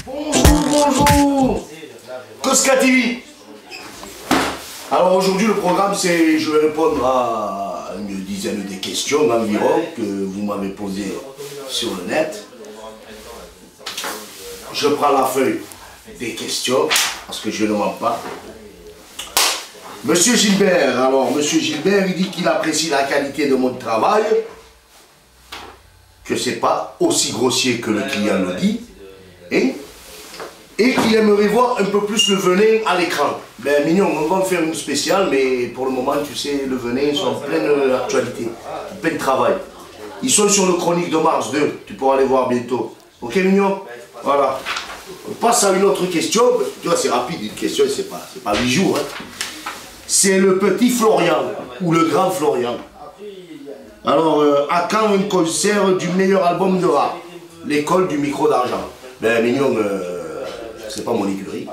Bonjour. Cosca TV. Alors aujourd'hui le programme c'est, je vais répondre à une dizaine de questions environ que vous m'avez posées sur le net. Je prends la feuille des questions parce que je ne mens pas. Monsieur Gilbert, alors Monsieur Gilbert il dit qu'il apprécie la qualité de mon travail, que c'est pas aussi grossier que le client le dit, et qu'il aimerait voir un peu plus le venin à l'écran. Ben mignon, on va en faire une spéciale, mais pour le moment, tu sais, le venin, ils sont en pleine actualité, en plein travail. Ils sont sur le Chronique de Mars 2, tu pourras les voir bientôt. Ok mignon? Voilà. On passe à une autre question, tu vois c'est rapide une question, c'est pas 8 jours. Hein. C'est le petit Florian, ou le grand Florian. Alors, à quand un concert du meilleur album de rap? L'école du micro d'argent. Ben mignon, c'est pas mon écurie.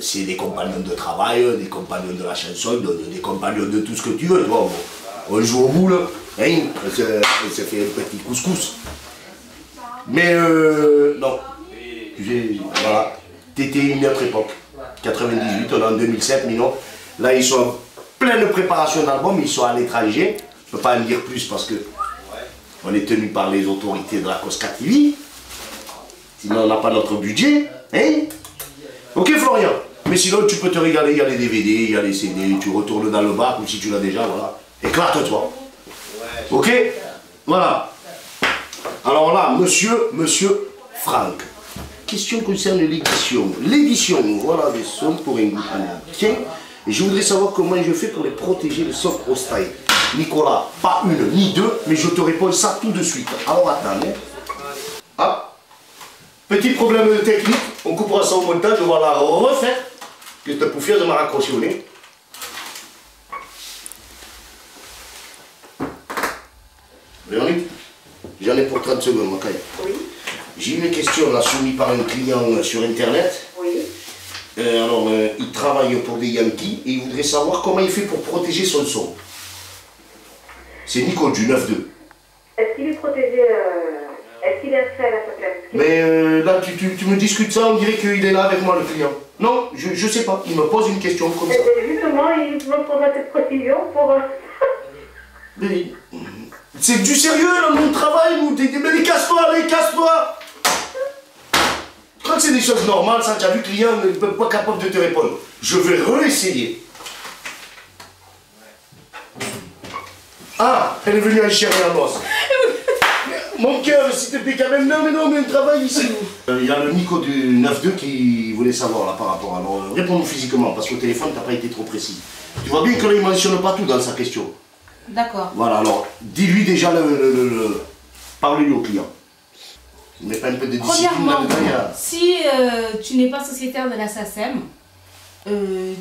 C'est des compagnons de travail, des compagnons de la chanson, des compagnons de tout ce que tu veux. Toi. On joue au boule, hein, ça fait un petit couscous. Mais non, voilà, t'étais une autre époque. 98, on est en 2007, mignon. Là, ils sont en pleine préparation d'album, ils sont à l'étranger. Je ne peux pas en dire plus parce que on est tenu par les autorités de la Cosca TV. Sinon, on n'a pas notre budget. Hein? Ok, Florian. Mais sinon, tu peux te régaler. Il y a les DVD, il y a les CD. Tu retournes dans le bac ou si tu l'as déjà, voilà. Éclate-toi. Ok? Voilà. Alors là, monsieur Franck. Question concerne l'édition. L'édition, voilà des sons pour un groupe américain. Et je voudrais savoir comment je fais pour les protéger de soft hostile. Nicolas, pas une ni deux, mais je te réponds ça tout de suite. Alors attends. Hein. Ah. Petit problème de technique, on coupera ça au montage, on va la refaire. Que cette poufière m'a raccroché au nez. Véronique, j'en ai pour 30 secondes, ma caille. Oui. J'ai une question là soumise par un client sur internet. Oui. Alors, il travaille pour des Yankees et il voudrait savoir comment il fait pour protéger son son. C'est Nico du 9-2. Est-ce qu'il est protégé, est-ce qu'il est inscrit à la place? Mais là, tu me discutes ça, on dirait qu'il est là avec moi, le client. Non, je sais pas, il me pose une question comme ça. Justement, il me faudra cette précision pour... Mais c'est du sérieux, là, mon travail, mais casse-toi, allez, casse-toi. Je crois que c'est des choses normales, ça, tu as vu, le client n'est pas capable de te répondre. Je vais réessayer. Ah, elle est venue en chair et en os. Mon cœur, s'il te plaît, quand même. Non, mais on travaille ici. Il y a le Nico du 9-2 qui voulait savoir là par rapport à... Alors, réponds-nous physiquement, parce qu'au téléphone, tu n'as pas été trop précis. Tu vois bien qu'il ne mentionne pas tout dans sa question. D'accord. Voilà, alors, dis-lui déjà parle-lui au client. Mais pas un peu de discipline là-dedans. Si tu n'es pas sociétaire de la SACEM,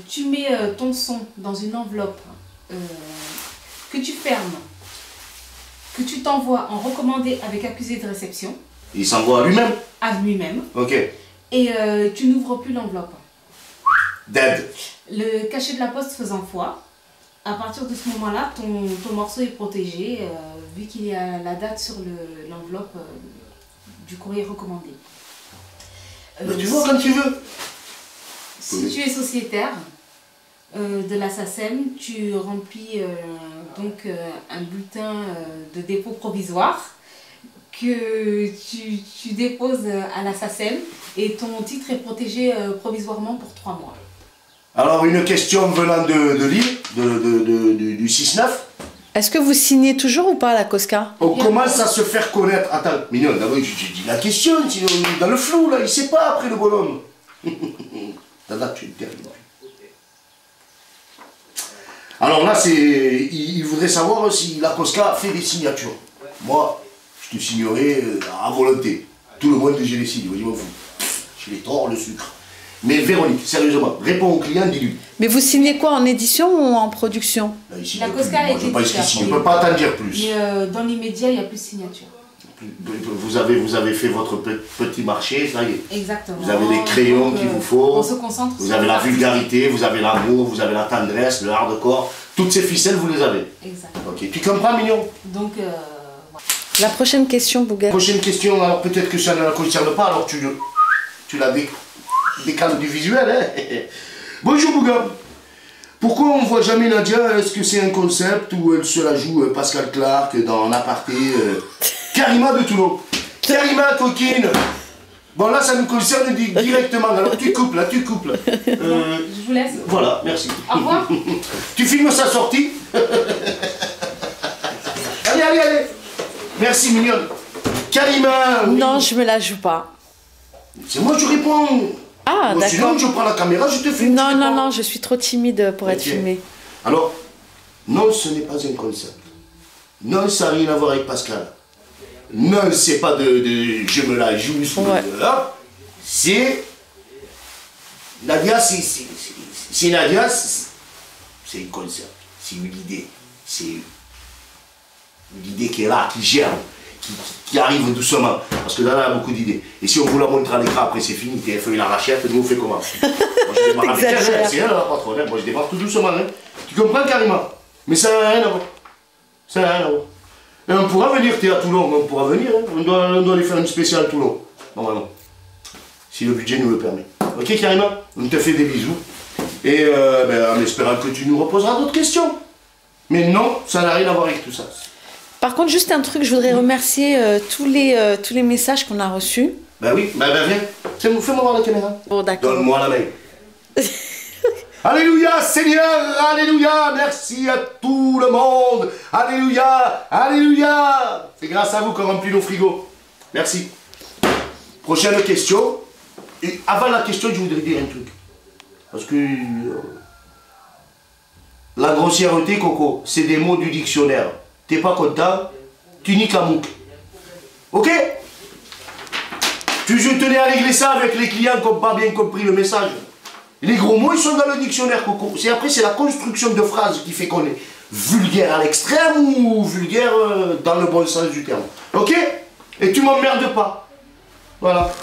tu mets ton son dans une enveloppe que tu fermes, que tu t'envoies en recommandé avec accusé de réception. Il s'envoie à lui-même? À lui-même. Ok. Et tu n'ouvres plus l'enveloppe. Dead. Le cachet de la poste faisant foi, à partir de ce moment-là, ton morceau est protégé, vu qu'il y a la date sur l'enveloppe du courrier recommandé. Tu vois quand tu veux. Si tu es sociétaire de la SACEM, tu remplis donc un bulletin de dépôt provisoire que tu déposes à la SACEM et ton titre est protégé provisoirement pour 3 mois. Alors une question venant de Lille, du 6-9. Est-ce que vous signez toujours ou pas à la Cosca? On commence à se faire connaître. Attends, mignon, d'abord je dis la question, sinon dans le flou là, il sait pas après le bonhomme. Dada, tu es terrible. Alors là, il voudrait savoir si la Cosca fait des signatures. Moi, je te signerai à volonté. Tout le monde, j'ai les signes, voyez-moi vous. Je les tords, le sucre. Mais Véronique, sérieusement, réponds au client, dis-lui. Mais vous signez quoi, en édition ou en production? Là, ici, La Cosca a été je ne peux pas t'en dire plus. Mais dans l'immédiat, il n'y a plus de signature. Vous avez fait votre petit marché, ça y est. Exactement. Vous avez les crayons qu'il vous faut. On se concentre vous avez la vulgarité, vous avez l'amour, vous avez la tendresse, le hardcore. Toutes ces ficelles, vous les avez. Exact. Ok, tu comprends, mignon? Donc, voilà. La prochaine question, Bouga. Prochaine question, alors peut-être que ça ne la concerne pas, alors tu la décales du visuel. Hein. Bonjour Bouga. Pourquoi on ne voit jamais Nadia? Est-ce que c'est un concept ou elle se la joue Pascal Clark dans l'aparté Karima de Toulon? Karima, coquine. Bon là ça nous concerne directement, alors tu coupes là, tu coupes là. Je vous laisse. Voilà, merci. Au revoir. Tu filmes sa sortie. Allez, allez, allez. Merci mignonne. Karima. Oui. Non, je me la joue pas. C'est moi je réponds. Ah, Bon, d'accord. sinon je prends la caméra, je te filme. Non, non, non, je suis trop timide pour être Ok. filmée. Alors, non, ce n'est pas un concept. Non, ça n'a rien à voir avec Pascal. Non, c'est pas de je me la joue. Ouais. C'est Nadia, c'est Nadia, c'est un concept. C'est une idée. C'est une idée qui est là, qui germe, qui arrive doucement. Parce que là, on a beaucoup d'idées. Et si on vous la montre à l'écran, après c'est fini, TF1 la rachète, nous on fait comment? Moi je démarre avec elle, hein, c'est elle la patronne, hein. Moi je démarre tout doucement. Hein. Tu comprends carrément? Mais ça n'a rien à voir. Ça n'a rien à voir. Et on pourra venir, t'es à Toulon, on pourra venir, hein. On doit aller faire une spéciale Toulon. Normalement. Si le budget nous le permet. Ok Karima? On te fait des bisous. Et en espérant que tu nous reposeras d'autres questions. Mais non, ça n'a rien à voir avec tout ça. Par contre, juste un truc, je voudrais remercier tous les messages qu'on a reçus. Ben oui, ben viens. Fais-moi voir la caméra. Bon, d'accord. Donne-moi la main. Alléluia, Seigneur, Alléluia, merci à tout le monde. Alléluia, Alléluia. C'est grâce à vous qu'on remplit nos frigos. Merci. Prochaine question. Et avant la question, je voudrais dire un truc. Parce que la grossièreté, Coco, c'est des mots du dictionnaire. T'es pas content, tu niques la mouque. Ok? Je tenais à régler ça avec les clients qui n'ont pas bien compris le message. Les gros mots, ils sont dans le dictionnaire, Coco. Après, c'est la construction de phrases qui fait qu'on est vulgaire à l'extrême ou vulgaire dans le bon sens du terme. Ok? Et tu m'emmerdes pas. Voilà.